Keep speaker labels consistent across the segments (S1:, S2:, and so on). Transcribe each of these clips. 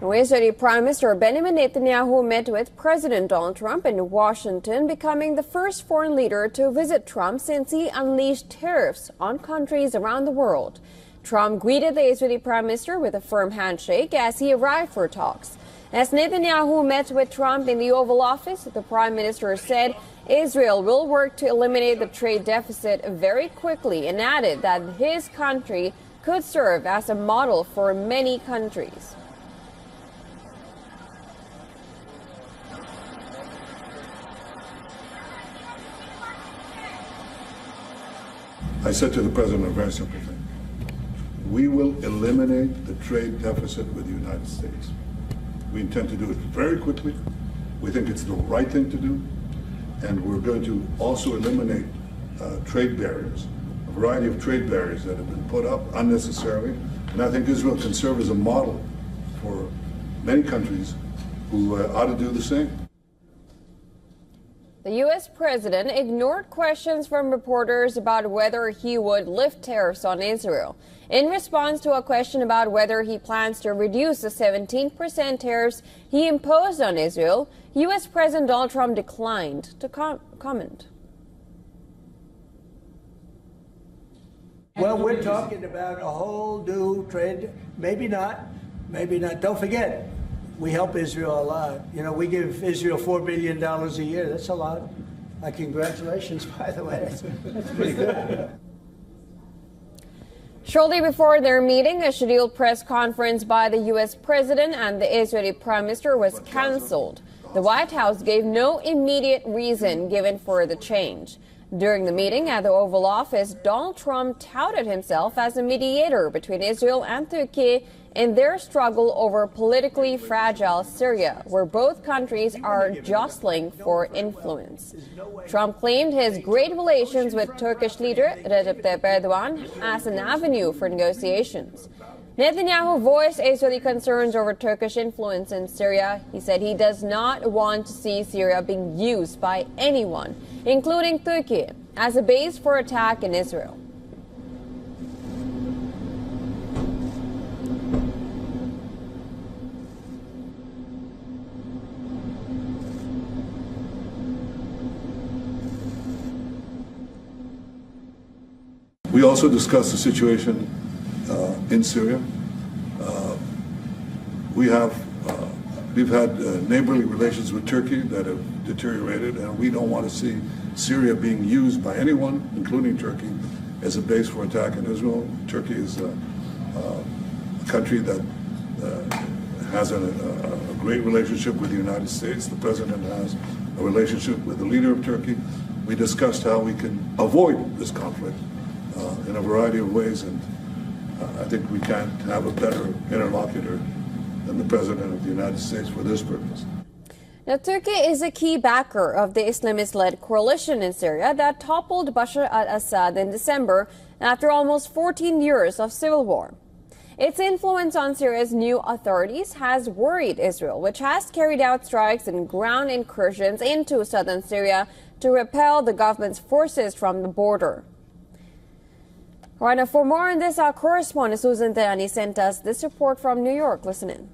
S1: Israeli Prime Minister Benjamin Netanyahu met with President Donald Trump in Washington, becoming the first foreign leader to visit Trump since he unleashed tariffs on countries around the world. Trump greeted the Israeli Prime Minister with a firm handshake as he arrived for talks. As Netanyahu met with Trump in the Oval Office, the Prime Minister said Israel will work to eliminate the trade deficit very quickly and added that his country could serve as a model for many countries.
S2: I said to the President a very simple thing. We will eliminate the trade deficit with the United States. We intend to do it very quickly. We think it's the right thing to do. And we're going to also eliminate trade barriers, a variety of trade barriers that have been put up unnecessarily. And I think Israel can serve as a model for many countries who ought to do the same.
S1: The U.S. president ignored questions from reporters about whether he would lift tariffs on Israel. In response to a question about whether he plans to reduce the 17% tariffs he imposed on Israel, U.S. President Donald Trump declined to comment.
S3: Well, we're talking about a whole new trade. Maybe not. Maybe not. Don't forget, we help Israel a lot. You know, we give Israel $4 billion a year. That's a lot. Congratulations, by the way. That's pretty good.
S1: Shortly before their meeting, a scheduled press conference by the U.S. president and the Israeli prime minister was canceled. The White House gave no immediate reason given for the change. During the meeting at the Oval Office, Donald Trump touted himself as a mediator between Israel and Turkiye in their struggle over politically fragile Syria, where both countries are jostling for influence. Trump claimed his great relations with Turkish leader Recep Tayyip Erdogan as an avenue for negotiations. Netanyahu voiced Israeli concerns over Turkish influence in Syria. He said he does not want to see Syria being used by anyone, including Turkey, as a base for attack in Israel.
S2: We also discussed the situation in Syria. We've had neighborly relations with Turkey that have deteriorated, and we don't want to see Syria being used by anyone, including Turkey, as a base for attack in Israel. Turkey is a country that has a great relationship with the United States. The president has a relationship with the leader of Turkey. We discussed how we can avoid this conflict in a variety of ways, and I think we can't have a better interlocutor than the President of the United States for this purpose.
S1: Now, Turkey is a key backer of the Islamist-led coalition in Syria that toppled Bashar al-Assad in December after almost 14 years of civil war. Its influence on Syria's new authorities has worried Israel, which has carried out strikes and ground incursions into southern Syria to repel the government's forces from the border. All right, now for more on this, our correspondent Susan Teani sent us this report from New York. Listen in.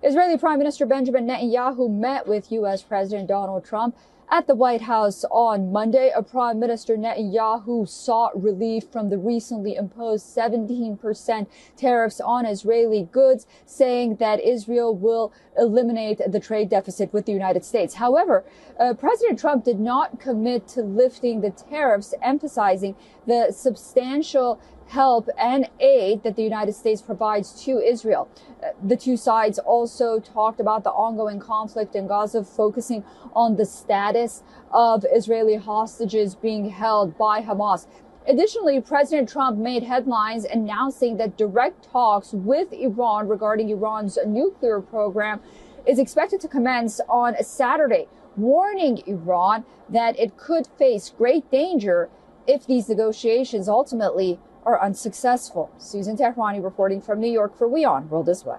S4: Israeli Prime Minister Benjamin Netanyahu met with U.S. President Donald Trump at the White House on Monday. Prime Minister Netanyahu sought relief from the recently imposed 17% tariffs on Israeli goods, saying that Israel will eliminate the trade deficit with the United States. However, President Trump did not commit to lifting the tariffs, emphasizing the substantial help and aid that the United States provides to Israel. The two sides also talked about the ongoing conflict in Gaza, focusing on the status of Israeli hostages being held by Hamas. Additionally, President Trump made headlines announcing that direct talks with Iran regarding Iran's nuclear program is expected to commence on Saturday, warning Iran that it could face great danger if these negotiations ultimately are unsuccessful. Susan Tehrani reporting from New York for WION World This Way.